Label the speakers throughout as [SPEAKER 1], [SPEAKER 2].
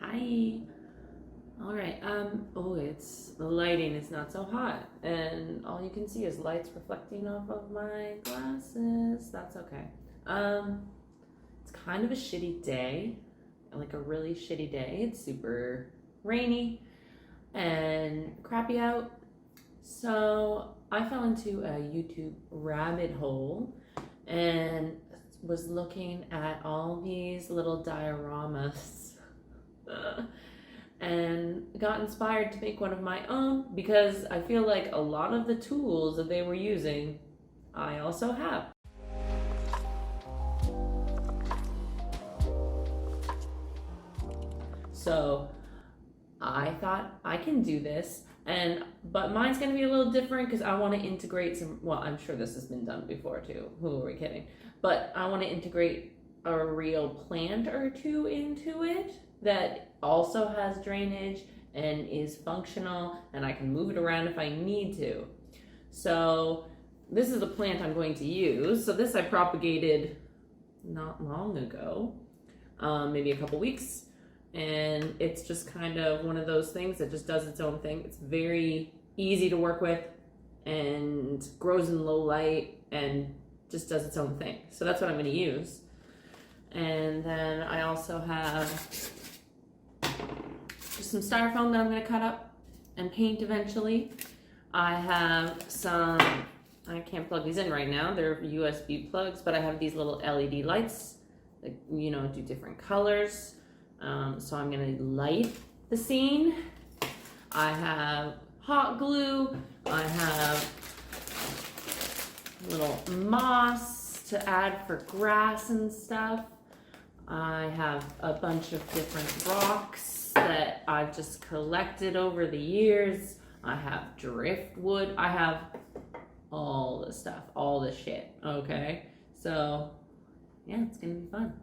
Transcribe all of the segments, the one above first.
[SPEAKER 1] Hi. All right. Oh, the lighting is not so hot, and all you can see is lights reflecting off of my glasses. That's okay. Um, it's kind of a shitty day, like a really shitty day. It's super rainy and crappy out. So I fell into a YouTube rabbit hole and was looking at all these little dioramas and got inspired to make one of my own because I feel like a lot of the tools that they were using, I also have. So I thought I can do this, but mine's gonna be a little different because I want to integrate some. Well, I'm sure this has been done before too. Who are we kidding? But I want to integrate a real plant or two into it that also has drainage and is functional, and I can move it around if I need to. So this is the plant I'm going to use. So this I propagated not long ago, maybe a couple weeks. And it's just kind of one of those things that just does its own thing. It's very easy to work with and grows in low light and just does its own thing. So that's what I'm going to use. And then I also have just some styrofoam that I'm going to cut up and paint eventually. I have some, I can't plug these in right now. They're USB plugs, but I have these little LED lights that, do different colors. So I'm gonna light the scene. I have hot glue. I have little moss to add for grass and stuff. I have a bunch of different rocks that I've just collected over the years. I have driftwood. I have all the stuff, all the shit, okay? So, yeah, it's gonna be fun.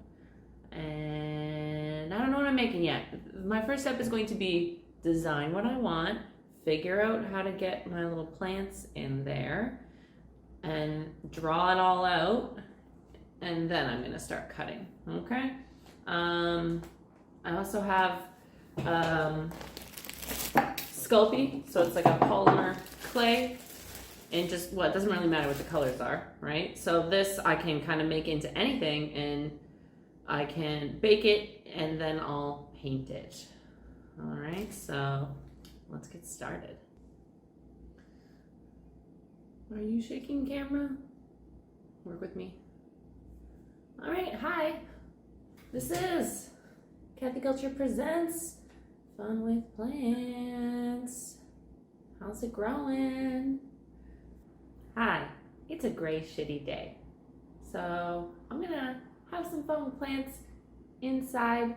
[SPEAKER 1] And I don't know what I'm making yet. My first step is going to be design what I want, figure out how to get my little plants in there, and draw it all out, and then I'm gonna start cutting, okay? I also have Sculpey, so it's like a polymer clay, and it doesn't really matter what the colors are, right? So this I can kind of make into anything, and I can bake it and then I'll paint it. All right, so let's get started. Are you shaking, camera? Work with me. All right, hi. This is Kathy Culture Presents Fun with Plants. How's it growing? Hi, it's a gray, shitty day. So I'm gonna have some fun with plants inside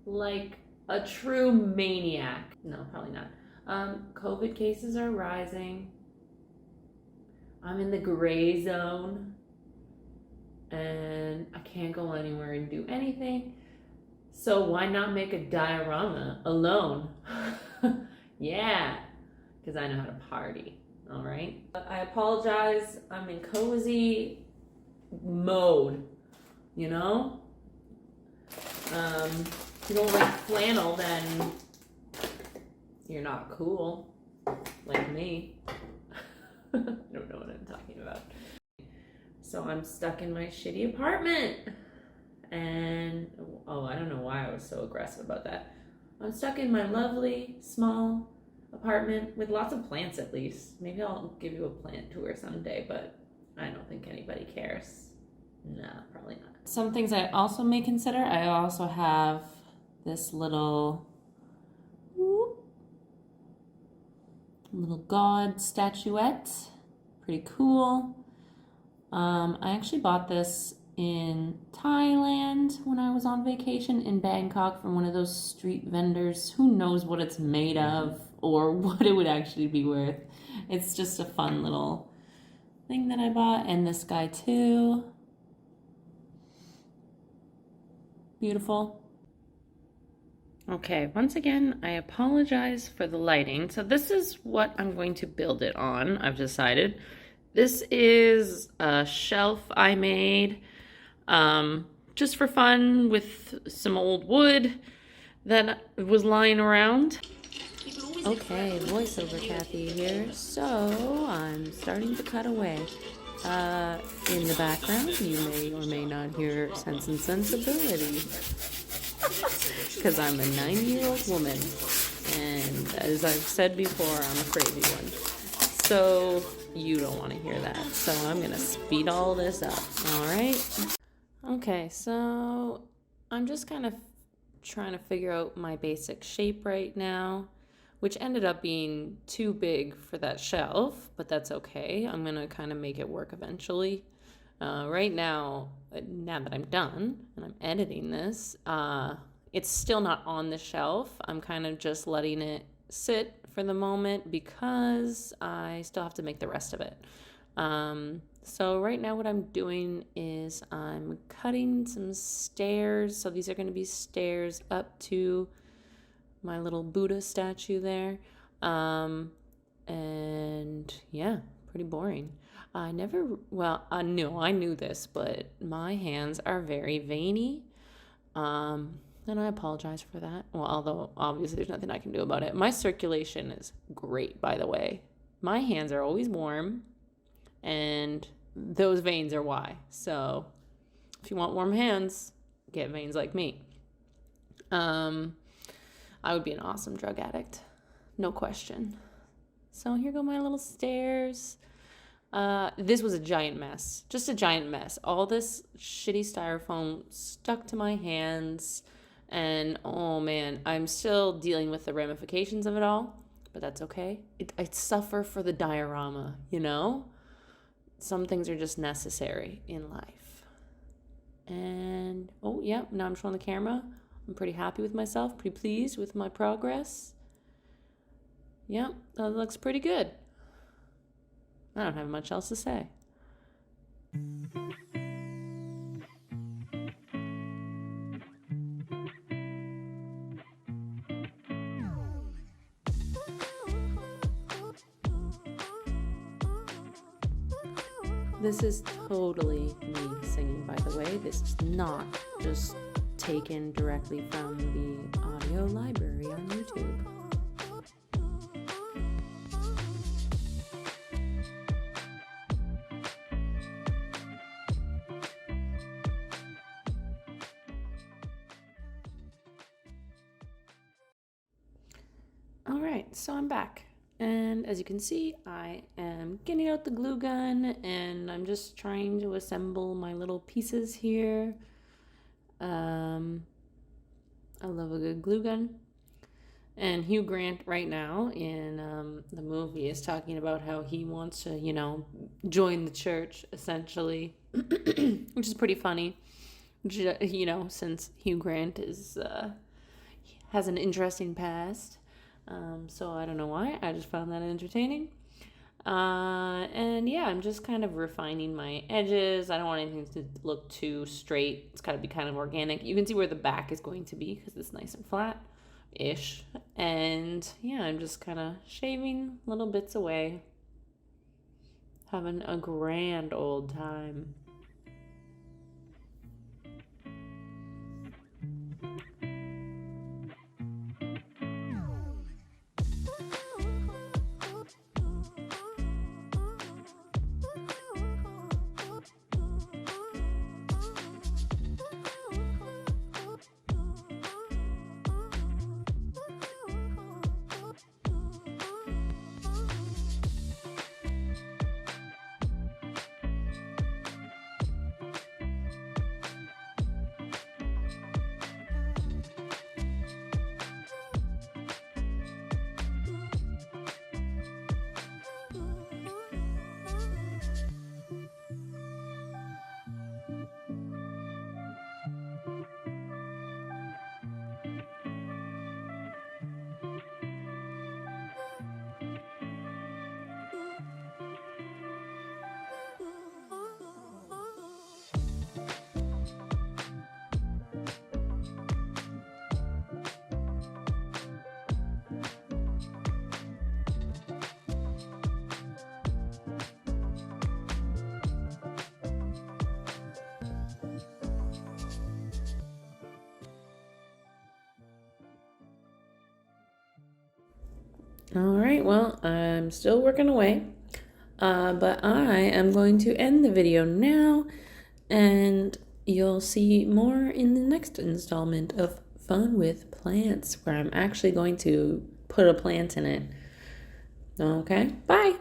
[SPEAKER 1] like a true maniac. No, probably not. COVID cases are rising. I'm in the gray zone and I can't go anywhere and do anything. So why not make a diorama alone? Yeah, because I know how to party. All right. I apologize. I'm in cozy mode. If you don't like flannel, then you're not cool, like me. I don't know what I'm talking about. So I'm stuck in my shitty apartment, and I don't know why I was so aggressive about that. I'm stuck in my lovely, small apartment with lots of plants at least. Maybe I'll give you a plant tour someday, but I don't think anybody cares. No, probably not. Some things I also may consider, I also have this little god statuette. Pretty cool. I actually bought this in Thailand when I was on vacation in Bangkok from one of those street vendors. Who knows what it's made of or what it would actually be worth. It's just a fun little thing that I bought. And this guy too. Beautiful. Okay, once again, I apologize for the lighting. So this is what I'm going to build it on, I've decided. This is a shelf I made just for fun with some old wood that was lying around. Okay, voiceover Kathy here. So I'm starting to cut away. In the background, you may or may not hear Sense and Sensibility, because I'm a 90-year-old woman, and as I've said before, I'm a crazy one. So you don't want to hear that. So I'm gonna speed all this up. All right. Okay, so I'm just kind of trying to figure out my basic shape right now, which ended up being too big for that shelf, but that's okay. I'm gonna kind of make it work eventually. Right now that I'm done and I'm editing this, it's still not on the shelf. I'm kind of just letting it sit for the moment because I still have to make the rest of it. So right now what I'm doing is I'm cutting some stairs. So these are going to be stairs up to my little Buddha statue there. And yeah, pretty boring. I knew this, but my hands are very veiny. And I apologize for that. Well, although obviously there's nothing I can do about it. My circulation is great, by the way. My hands are always warm, and those veins are why. So if you want warm hands, get veins like me. I would be an awesome drug addict. No question. So here go my little stairs. This was a giant mess. Just a giant mess. All this shitty styrofoam stuck to my hands. And oh man, I'm still dealing with the ramifications of it all. But that's okay. I suffer for the diorama, you know? Some things are just necessary in life. And, oh, yeah, now I'm showing the camera. I'm pretty happy with myself, pretty pleased with my progress. Yeah, that looks pretty good. I don't have much else to say. This is totally me singing, by the way. This is not just taken directly from the audio library on YouTube. All right, so I'm back. And as you can see, I am getting out the glue gun and I'm just trying to assemble my little pieces here. I love a good glue gun. And Hugh Grant right now in the movie is talking about how he wants to, join the church, essentially, which is pretty funny. Since Hugh Grant has an interesting past. So I don't know why. I just found that entertaining. And yeah, I'm just kind of refining my edges. I don't want anything to look too straight. It's got to be kind of organic. You can see where the back is going to be because it's nice and flat-ish. And yeah, I'm just kind of shaving little bits away. Having a grand old time. All right, well, I'm still working away, but I am going to end the video now, and you'll see more in the next installment of Fun with Plants, where I'm actually going to put a plant in it. Okay, bye.